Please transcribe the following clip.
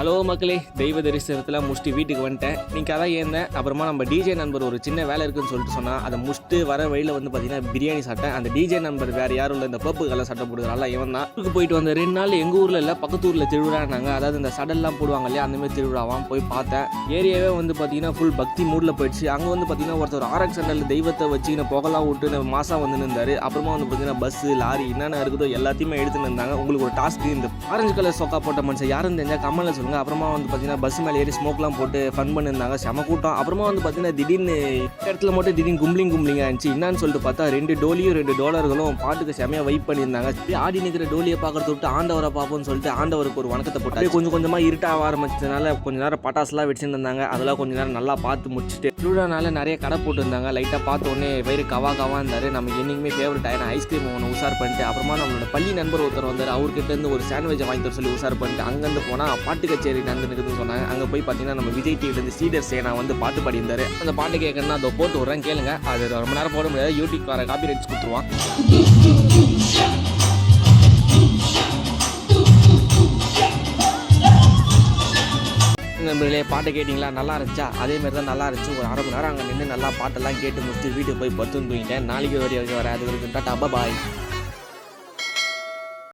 Hello மக்களே, தெய்வ தரிசனத்தில் முடிச்சுட்டு வீட்டுக்கு வந்துட்டேன். நீங்கள் அதான் ஏந்தேன். அப்புறமா நம்ம டிஜே நண்பர் ஒரு சின்ன வேலை இருக்குன்னு சொல்லிட்டு சொன்னால் அதை முடிச்சுட்டு வர வழியில் வந்து பார்த்தீங்கன்னா பிரியாணி சாப்பிட்டேன். அந்த டிஜே நண்பர் வேறு யாரும் இல்லை, இந்த பப்பு கலர் சட்டை போடுறதால இவன் தான். ஊருக்கு போயிட்டு வந்த 2 நாள் எங்கள் ஊரில் இல்லை, பக்கத்து ஊரில் திருவிழானாங்க. அதாவது இந்த சடல்லாம் போடுவாங்க இல்லையா, அந்தமாதிரி திருவிழாவான் போய் பார்த்தேன். ஏரியாவே வந்து பார்த்தீங்கன்னா ஃபுல் பக்தி மூடில் போயிடுச்சு. அங்கே வந்து பார்த்தீங்கன்னா ஒருத்தர் RX சென்டரில் தெய்வத்தை வச்சுக்கின புகலாம் விட்டு மாதம் வந்து நின்றாரு. அப்புறமா வந்து பார்த்தீங்கன்னா பஸ்ஸு லாரி என்னென்ன இருக்குதோ எல்லாத்தையுமே எடுத்துன்னு இருந்தாங்க. உங்களுக்கு ஒரு டாஸ்க்கு, இந்த ஆரஞ்சு கலர் சொக்கா போட்ட மனுஷன் யாருன்னு தெரிஞ்சால் கம்மலில் சொல்லுங்கள். அப்புறமா வந்து பார்த்தீங்கன்னா பஸ் மேலே ஏறி ஸ்மோக்லாம் போட்டு ஃபன் பண்ணியிருந்தாங்க, செம கூட்டம். அப்புறமா வந்து பார்த்தீங்கன்னா திடீர்னு இடத்துல மட்டும் திடீர்னு கும்பிளிங்காக இருந்துச்சு. என்னன்னு சொல்லிட்டு பார்த்தா 2 டோலியும் 2 டோலர்களும் பாட்டுக்கு செமையாக வைப் பண்ணியிருந்தாங்க. ஆடி நிற்கிற டோலியை பார்க்கறத விட்டு ஆண்டவரை பார்ப்போம்னு சொல்லிட்டு ஆண்டவருக்கு ஒரு வணக்கத்தை போட்டு கொஞ்சம் கொஞ்சமாக இருட்டாக ஆரம்பிச்சதுனால கொஞ்ச நேரம் பட்டாசுலாம் வச்சுட்டு இருந்தாங்க. அதெல்லாம் கொஞ்சம் நேரம் நல்லா பார்த்து முடிச்சுட்டு திருவிழானால நிறைய கடை போட்டுருந்தாங்க. லைட்டாக பார்த்த உடனே வயிறு கவா இருந்தார். நம்ம என்னைக்குமே ஃபேவரட் ஆயிரம் ஐஸ்கிரீம் ஒன்று உசார் பண்ணிட்டு அப்புறமா நம்மளோட பள்ளி நண்பர் ஒருத்தர் வந்தார். அவர்கிட்ட ஒரு சாண்ட்விச்சை வாங்கி தர சொல்லி உசார் பண்ணிட்டு அங்கேருந்து போனால் பாட்டு கச்சேரி அங்கே இருக்குதுன்னு சொன்னாங்க. அங்கே போய் பார்த்தீங்கன்னா நம்ம விஜய் டிவிலேருந்து ஸ்ரீதர் சேனா வந்து பாட்டு பாடியிருந்தார். அந்த பாட்டு கேட்கணும்னா அதை போட்டு விட்றேன், கேளுங்க. அது ரொம்ப நேரம் போட முடியாது, யூடியூப் வர காப்பி ரைட்ஸ் கொடுத்துருவான். நண்பர்களே, பாட்டை கேட்டிங்களா? நல்லா இருந்துச்சா? அதேமாதிரி தான் நல்லா இருந்துச்சு. ஒரு 1/2 மணி நேரம் அங்கே நின்று நல்லா பாட்டெல்லாம் கேட்டு முடிச்சுட்டு வீட்டுக்கு போய் படுத்து தூங்கிட்டேன். நாளைக்கு வரைக்கும் வர அது வரைக்கும் டாட்டா பாய்.